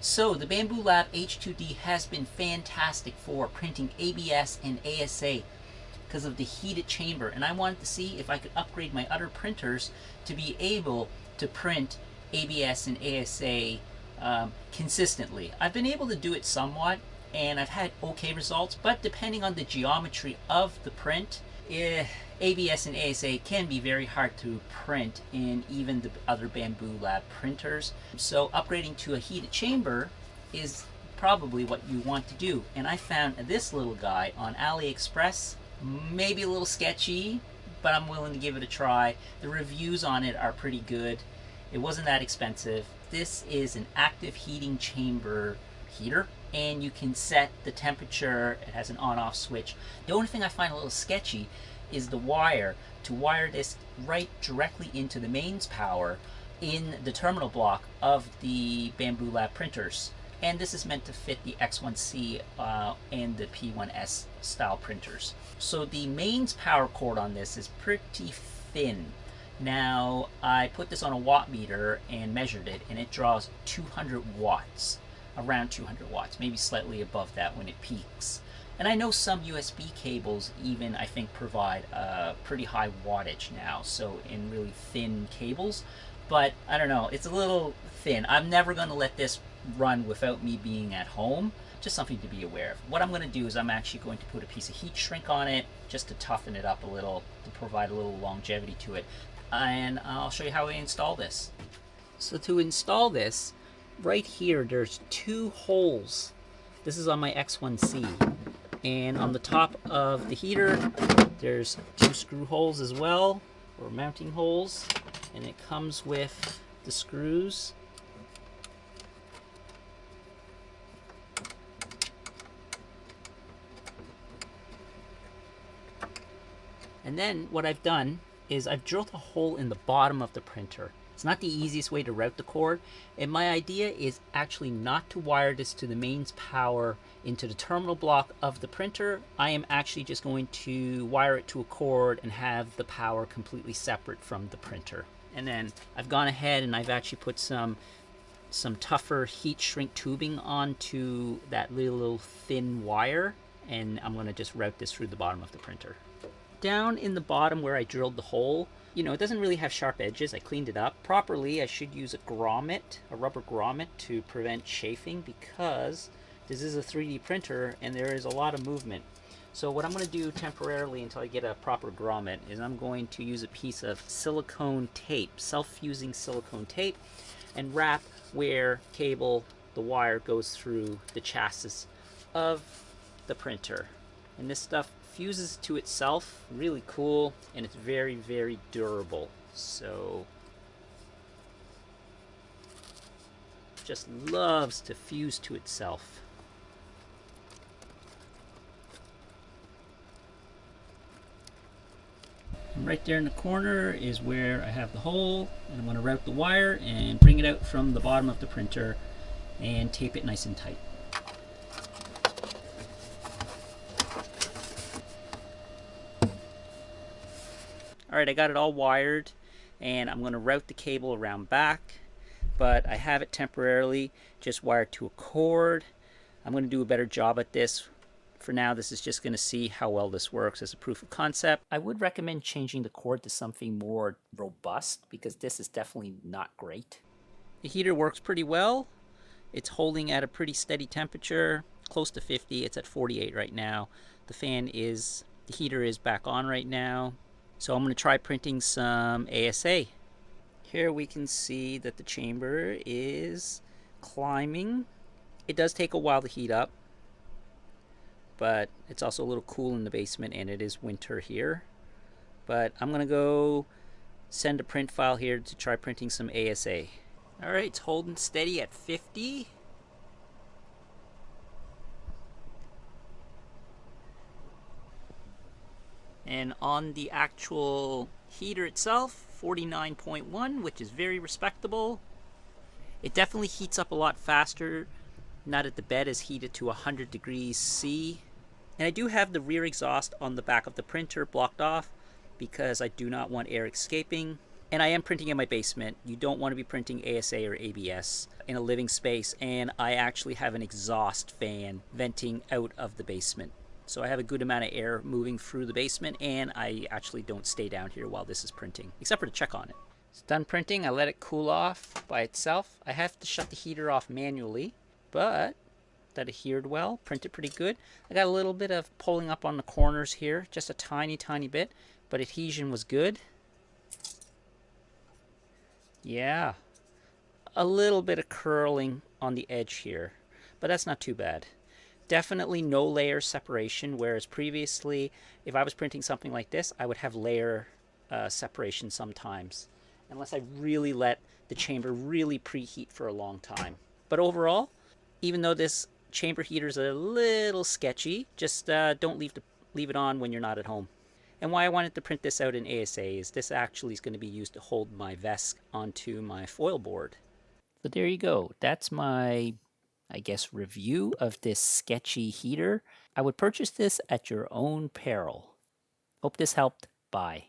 So the Bambu Lab H2D has been fantastic for printing ABS and ASA because of the heated chamber, and I wanted to see if I could upgrade my other printers to be able to print ABS and ASA consistently. I've been able to do it somewhat, and I've had okay results, but depending on the geometry of the print, ABS and ASA can be very hard to print in even the other Bambu Lab printers. So upgrading to a heated chamber is probably what you want to do. And I found this little guy on AliExpress, maybe a little sketchy, but I'm willing to give it a try. The reviews on it are pretty good. It wasn't that expensive. This is an active heating chamber heater, and you can set the temperature. It has an on-off switch. The only thing I find a little sketchy is the wire to wire this right directly into the mains power in the terminal block of the Bambu Lab printers. And this is meant to fit the X1C and the P1S style printers. So the mains power cord on this is pretty thin. Now I put this on a watt meter and measured it, and it draws 200 watts, around 200 watts, maybe slightly above that when it peaks. And I know some USB cables even, I think, provide a pretty high wattage now, so in really thin cables. But I don't know, it's a little thin. I'm never going to let this run without me being at home. Just something to be aware of. What I'm going to do is I'm actually going to put a piece of heat shrink on it just to toughen it up a little, to provide a little longevity to it. And I'll show you how I install this. So to install this, right here there's two holes. This is on my X1C. And on the top of the heater, there's two screw holes as well, or mounting holes, and it comes with the screws. And then what I've done is I've drilled a hole in the bottom of the printer. It's not the easiest way to route the cord, and my idea is actually not to wire this to the mains power into the terminal block of the printer. I am actually just going to wire it to a cord and have the power completely separate from the printer. And then I've gone ahead and I've actually put some tougher heat shrink tubing onto that little thin wire, and I'm going to just route this through the bottom of the printer. Down in the bottom where I drilled the hole, you know, it doesn't really have sharp edges. I cleaned it up properly. I should use a grommet, a rubber grommet, to prevent chafing, because this is a 3D printer and there is a lot of movement. So what I'm going to do temporarily until I get a proper grommet is I'm going to use a piece of silicone tape, self-fusing silicone tape, and wrap where the wire goes through the chassis of the printer. And this stuff fuses to itself, really cool, and it's very, very durable. So just loves to fuse to itself. And right there in the corner is where I have the hole, and I'm going to route the wire and bring it out from the bottom of the printer and tape it nice and tight. Alright, I got it all wired, and I'm going to route the cable around back, but I have it temporarily just wired to a cord. I'm going to do a better job at this. For now, this is just going to see how well this works as a proof of concept. I would recommend changing the cord to something more robust, because this is definitely not great. The heater works pretty well. It's holding at a pretty steady temperature, close to 50. It's at 48 right now. The heater is back on right now. So I'm going to try printing some ASA. Here we can see that the chamber is climbing. It does take a while to heat up, but it's also a little cool in the basement, and it is winter here. But I'm going to go send a print file here to try printing some ASA. Alright, it's holding steady at 50. And on the actual heater itself, 49.1, which is very respectable. It definitely heats up a lot faster now that the bed is heated to 100 degrees C. And I do have the rear exhaust on the back of the printer blocked off because I do not want air escaping. And I am printing in my basement. You don't want to be printing ASA or ABS in a living space. And I actually have an exhaust fan venting out of the basement. So I have a good amount of air moving through the basement, and I actually don't stay down here while this is printing, except for to check on it. It's done printing. I let it cool off by itself. I have to shut the heater off manually, but that adhered well, printed pretty good. I got a little bit of pulling up on the corners here, just a tiny bit, but adhesion was good. Yeah, a little bit of curling on the edge here, but that's not too bad. Definitely no layer separation, whereas previously, if I was printing something like this, I would have layer separation sometimes, unless I really let the chamber really preheat for a long time. But overall, even though this chamber heater is a little sketchy, just don't leave it on when you're not at home. And why I wanted to print this out in ASA is this actually is going to be used to hold my vest onto my foil board. So there you go. That's my, I guess, review of this Sketchy heater. I would purchase this at your own peril. Hope this helped. Bye.